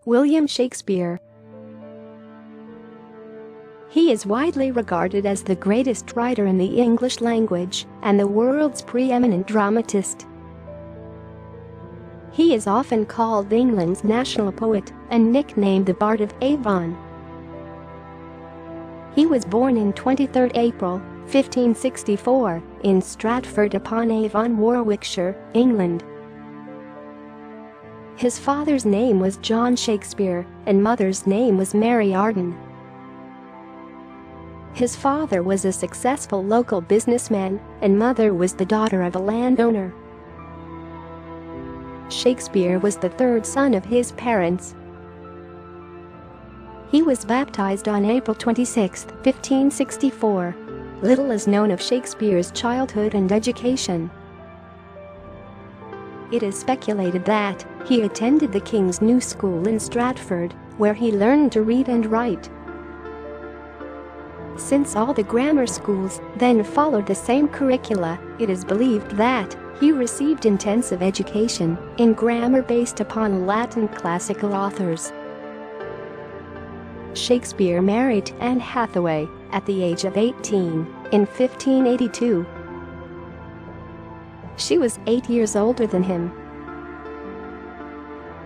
William Shakespeare. He is widely regarded as the greatest writer in the English language and the world's preeminent dramatist. He is often called England's national poet and nicknamed the Bard of Avon. He was born on 23 April, 1564, in Stratford-upon-Avon, Warwickshire, England. His father's name was John Shakespeare and mother's name was Mary Arden. His father was a successful local businessman and mother was the daughter of a landowner. Shakespeare was the third son of his parents. He was baptized on April 26, 1564. Little is known of Shakespeare's childhood and education. It is speculated that he attended the King's New School in Stratford, where he learned to read and write. Since all the grammar schools then followed the same curricula, it is believed that he received intensive education in grammar based upon Latin classical authors. Shakespeare married Anne Hathaway at the age of 18 in 1582. She was 8 years older than him.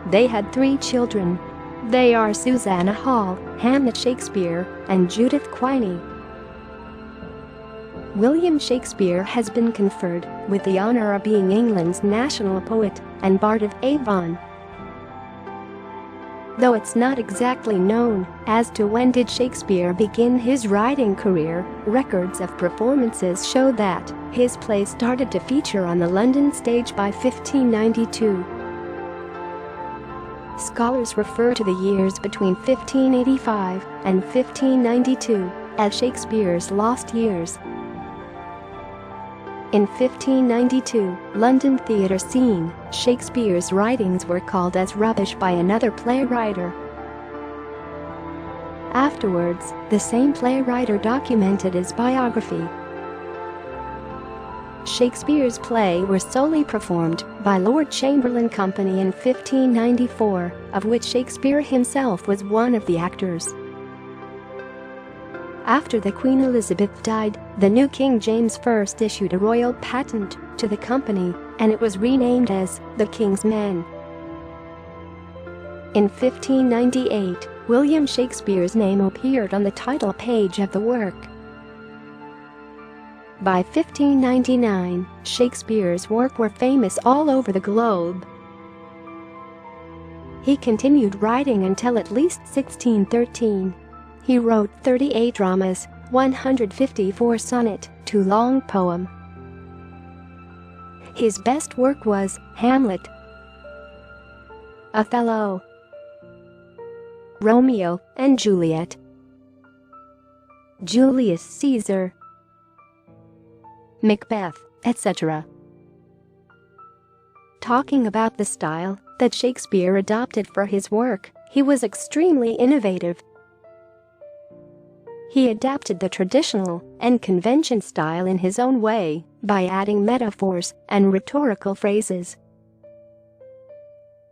They had 3 children. They are Susanna Hall, Hamnet Shakespeare, and Judith Quiney. William Shakespeare has been conferred with the honor of being England's national poet and Bard of Avon. Though it's not exactly known as to when did Shakespeare begin his writing career, records of performances show that his plays started to feature on the London stage by 1592. Scholars refer to the years between 1585 and 1592 as Shakespeare's lost years. In 1592, London theatre scene, Shakespeare's writings were called as rubbish by another playwright. Afterwards, the same playwright documented his biography. Shakespeare's plays were solely performed by Lord Chamberlain Company in 1594, of which Shakespeare himself was one of the actors. After the Queen Elizabeth died, the new King James I issued a royal patent to the company, and it was renamed as The King's Men. In 1598, William Shakespeare's name appeared on the title page of the work. By 1599, Shakespeare's works were famous all over the globe. He continued writing until at least 1613. He wrote 38 dramas, 154 sonnet, 2 long poems. His best work was Hamlet, Othello, Romeo and Juliet, Julius Caesar, Macbeth, etc. Talking about the style that Shakespeare adopted for his work, he was extremely innovative. He adapted the traditional and convention style in his own way by adding metaphors and rhetorical phrases.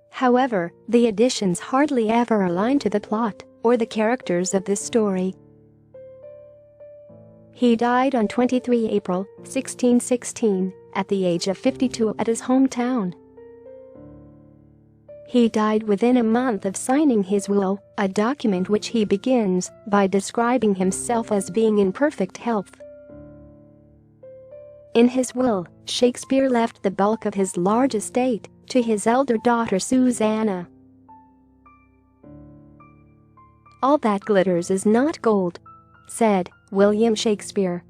However, the additions hardly ever align to the plot or the characters of this story. He died on 23 April, 1616, at the age of 52 at his hometown. He died within a month of signing his will, a document which he begins by describing himself as being in perfect health. In his will, Shakespeare left the bulk of his large estate to his elder daughter Susanna. "All that glitters is not gold," said William Shakespeare.